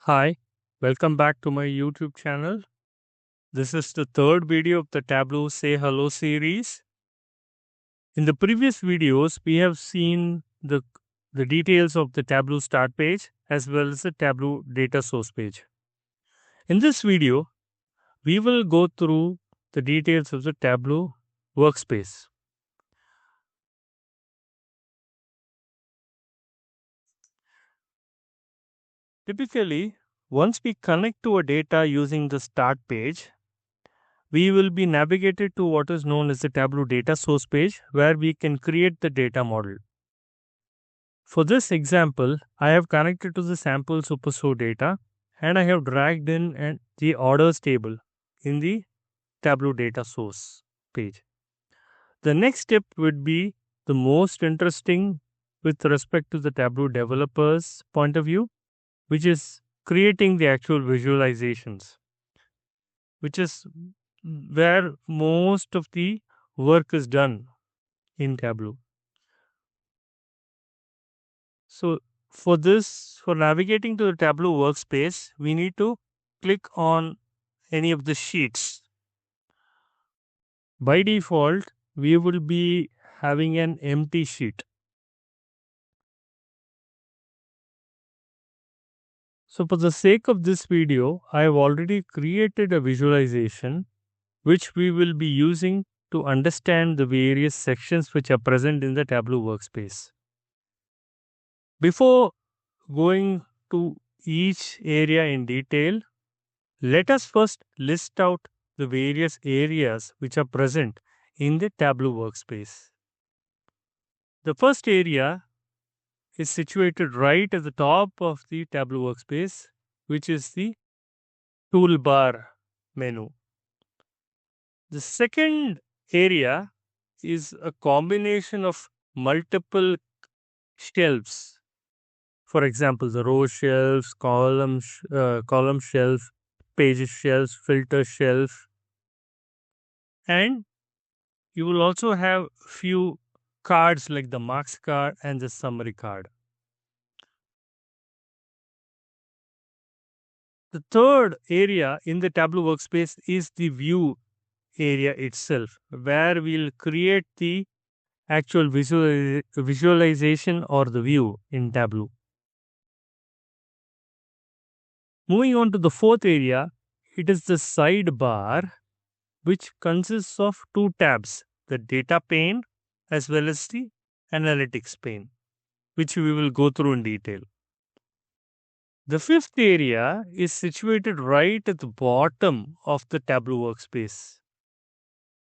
Hi, welcome back to my YouTube channel. This is the third video of the Tableau Say Hello series. In the previous videos, we have seen the details of the Tableau start page as well as the Tableau data source page. In this video, we will go through the details of the Tableau workspace. Typically, once we connect to a data using the start page, we will be navigated to what is known as the Tableau data source page where we can create the data model. For this example, I have connected to the sample superstore data and I have dragged in the orders table in the Tableau data source page. The next step would be the most interesting with respect to the Tableau developers point of view, which is creating the actual visualizations, which is where most of the work is done in Tableau. So for navigating to the Tableau workspace, we need to click on any of the sheets. By default, we will be having an empty sheet. So for the sake of this video, I have already created a visualization which we will be using to understand the various sections which are present in the Tableau workspace. Before going to each area in detail, let us first list out the various areas which are present in the Tableau workspace. The first area is situated right at the top of the Tableau workspace, which is the Toolbar menu. The second area is a combination of multiple shelves. For example, the row shelves, column shelf, pages shelves, filter shelf, and you will also have few cards like the marks card and the summary card. The third area in the Tableau workspace is the view area itself, where we'll create the actual visualization or the view in Tableau. Moving on to the fourth area, it is the sidebar, which consists of two tabs, the data pane as well as the analytics pane, which we will go through in detail. The fifth area is situated right at the bottom of the Tableau workspace,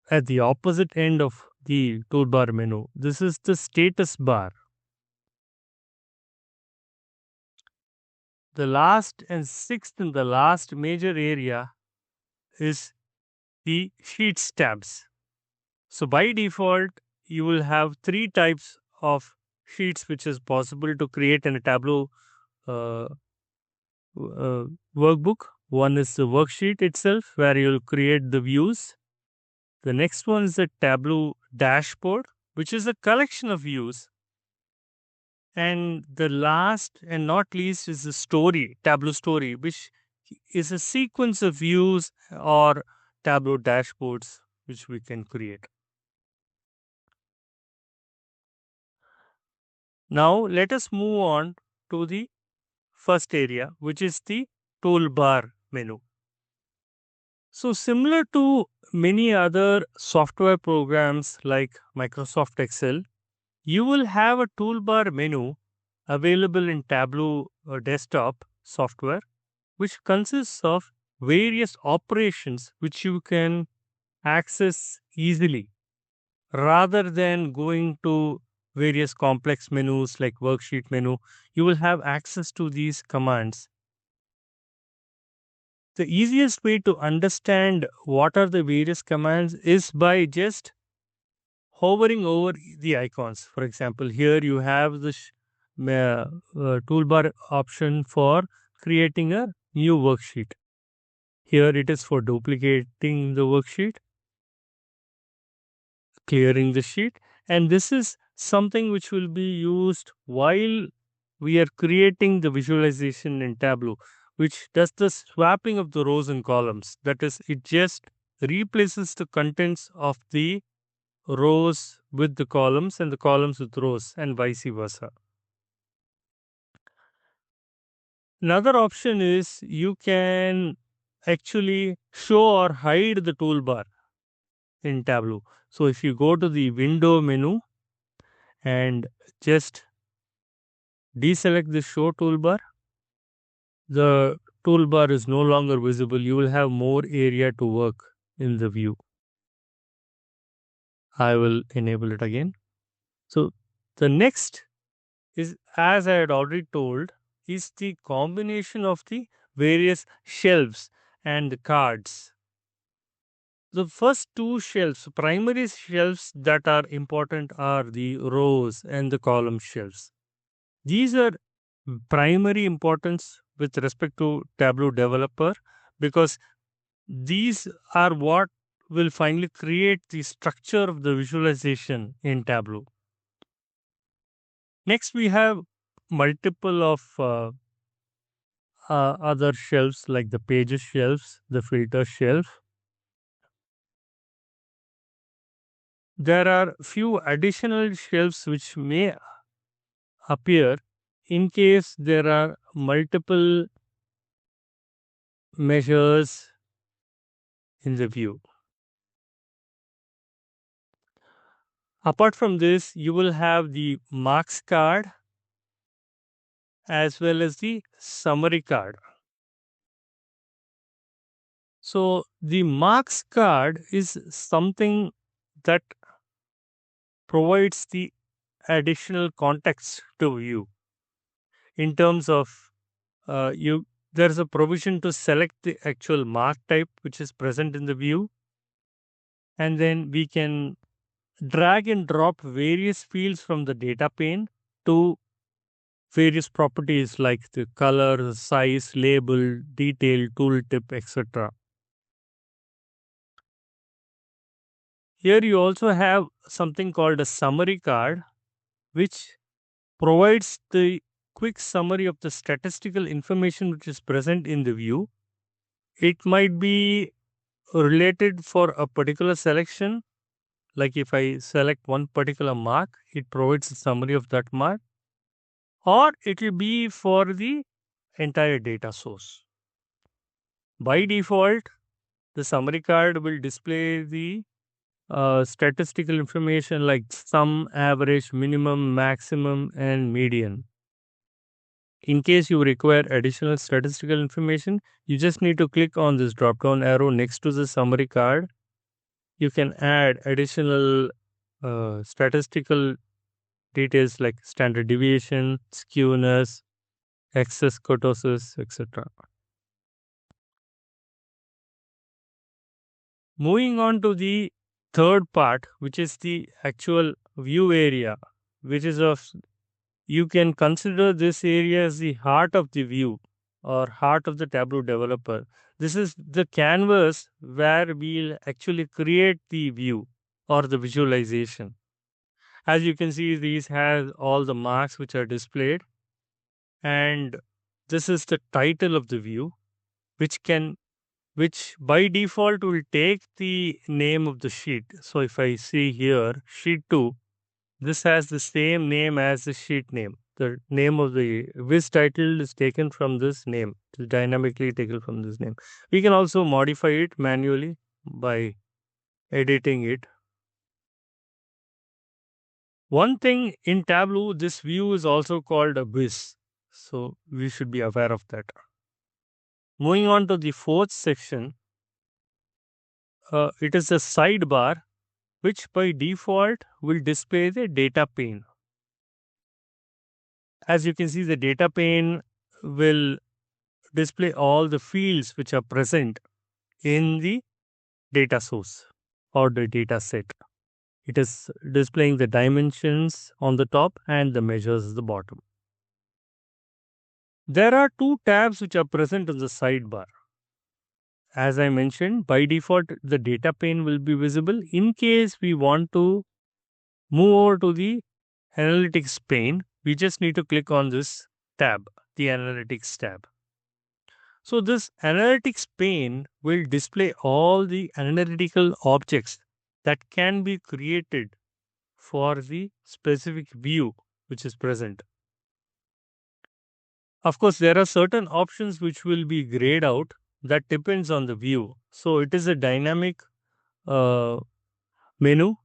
at the opposite end of the toolbar menu. This is the status bar. The last and sixth and the last major area is the Sheets tabs. So by default, you will have three types of sheets which is possible to create in a Tableau uh, workbook. One is the worksheet itself, where you'll create the views. The next one is the Tableau dashboard, which is a collection of views. And the last and not least is the story, Tableau story, which is a sequence of views or Tableau dashboards which we can create. Now let us move on to the first area, which is the toolbar menu. So similar to many other software programs like Microsoft Excel, you will have a toolbar menu available in Tableau desktop software, which consists of various operations which you can access easily rather than going to various complex menus like worksheet menu. You will have access to these commands. The easiest way to understand what are the various commands is by just hovering over the icons. For example, here you have the toolbar option for creating a new worksheet. Here it is for duplicating the worksheet, clearing the sheet, and this is something which will be used while we are creating the visualization in Tableau, which does the swapping of the rows and columns. That is, it just replaces the contents of the rows with the columns and the columns with rows and vice versa. Another option is you can actually show or hide the toolbar in Tableau. So if you go to the window menu and just deselect the show toolbar, the toolbar is no longer visible. You will have more area to work in the view. I will enable it again. So the next is, as I had already told, is the combination of the various shelves and the cards. The first two shelves, primary shelves that are important, are the rows and the column shelves. These are primary importance with respect to Tableau developer, because these are what will finally create the structure of the visualization in Tableau. Next, we have multiple of other shelves like the pages shelves, the filter shelf. There are few additional shelves which may appear in case there are multiple measures in the view. Apart from this, you will have the marks card as well as the summary card. So the marks card is something that provides the additional context to view in terms of you there is a provision to select the actual mark type which is present in the view, and then we can drag and drop various fields from the data pane to various properties like the color, size, label, detail, tooltip, etc. Here you also have something called a summary card, which provides the quick summary of the statistical information which is present in the view. It might be related for a particular selection, like if I select one particular mark, it provides a summary of that mark, or it will be for the entire data source. By default, the summary card will display the statistical information like sum, average, minimum, maximum, and median. In case you require additional statistical information, you just need to click on this drop down arrow next to the summary card. You can add additional statistical details like standard deviation, skewness, excess kurtosis, etc. Moving on to the third part, which is the actual view area, which is of, you can consider this area as the heart of the view or heart of the Tableau developer. This is the canvas where we'll actually create the view or the visualization. As you can see, these have all the marks which are displayed, and this is the title of the view, which by default will take the name of the sheet. So if I see here, sheet 2, this has the same name as the sheet name. The name of the Viz title is taken from this name, it's dynamically taken from this name. We can also modify it manually by editing it. One thing in Tableau, this view is also called a Viz. So we should be aware of that. Moving on to the fourth section, it is a sidebar which by default will display the data pane. As you can see, the data pane will display all the fields which are present in the data source or the data set. It is displaying the dimensions on the top and the measures at the bottom. There are two tabs which are present in the sidebar. As I mentioned, by default, the data pane will be visible. In case we want to move over to the analytics pane, we just need to click on this tab, the analytics tab. So this analytics pane will display all the analytical objects that can be created for the specific view which is present. Of course, there are certain options which will be grayed out. That depends on the view. So it is a dynamic uh, menu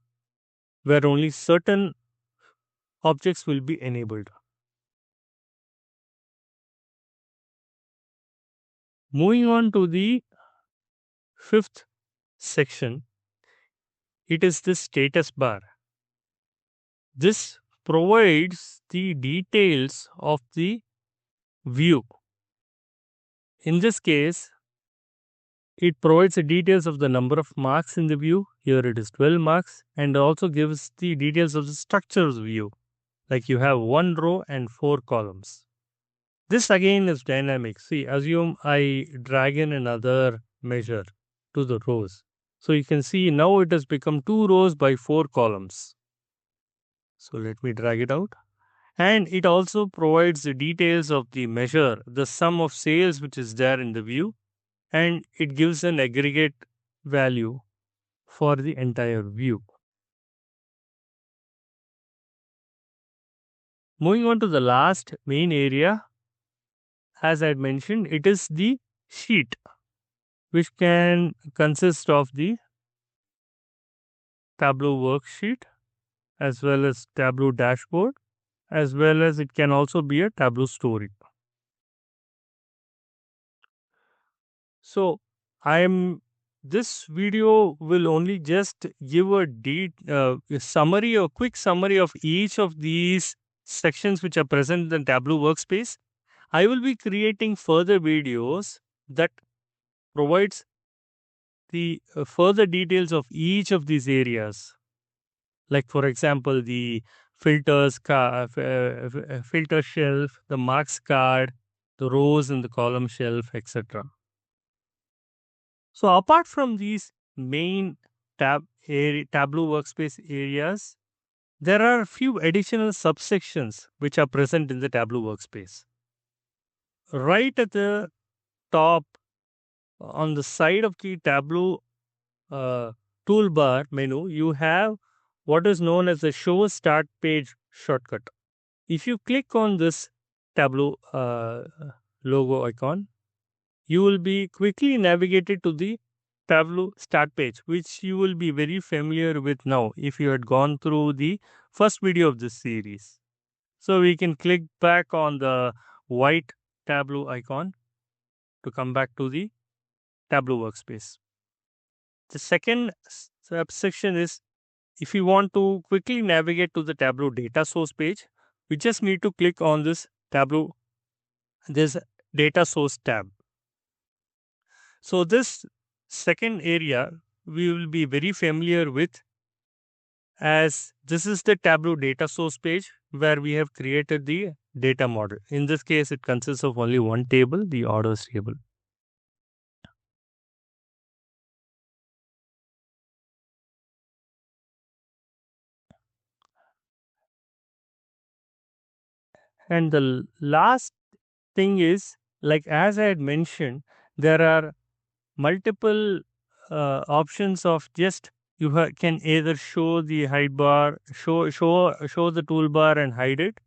where only certain objects will be enabled. Moving on to the fifth section, it is the status bar. This provides the details of the view. In this case, it provides the details of the number of marks in the view. Here it is 12 marks, and also gives the details of the structure of the view. Like you have one row and 4 columns. This again is dynamic. See, assume I drag in another measure to the rows. So you can see now it has become 2 rows by 4 columns. So let me drag it out. And it also provides the details of the measure, the sum of sales which is there in the view, and it gives an aggregate value for the entire view. Moving on to the last main area, as I had mentioned, it is the sheet, which can consist of the Tableau worksheet as well as Tableau dashboard, as well as it can also be a Tableau story. So this video will only just give a summary, a quick summary of each of these sections which are present in Tableau workspace. I will be creating further videos that provides the further details of each of these areas. Like for example, the filter shelf, the marks card, the rows in the column shelf, etc. So apart from these main Tableau workspace areas, there are a few additional subsections which are present in the Tableau workspace. Right at the top, on the side of the Tableau uh, toolbar menu, you have what is known as the Show Start Page shortcut. If you click on this Tableau logo icon, you will be quickly navigated to the Tableau start page, which you will be very familiar with now if you had gone through the first video of this series. So we can click back on the white Tableau icon to come back to the Tableau workspace. The second subsection is if you want to quickly navigate to the Tableau data source page, we just need to click on this data source tab. So this second area we will be very familiar with, as this is the Tableau data source page where we have created the data model. In this case, it consists of only one table, the orders table. And the last thing is, like as I had mentioned, there are multiple options of just can either show the hide bar, show the toolbar and hide it.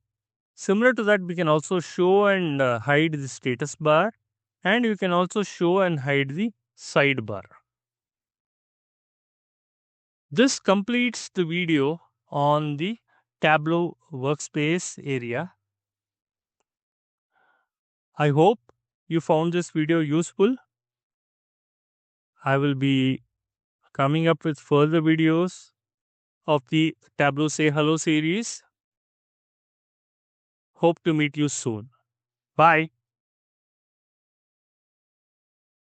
Similar to that, we can also show and hide the status bar, and you can also show and hide the sidebar. This completes the video on the Tableau workspace area. I hope you found this video useful. I will be coming up with further videos of the Tableau Say Hello series. Hope to meet you soon. Bye.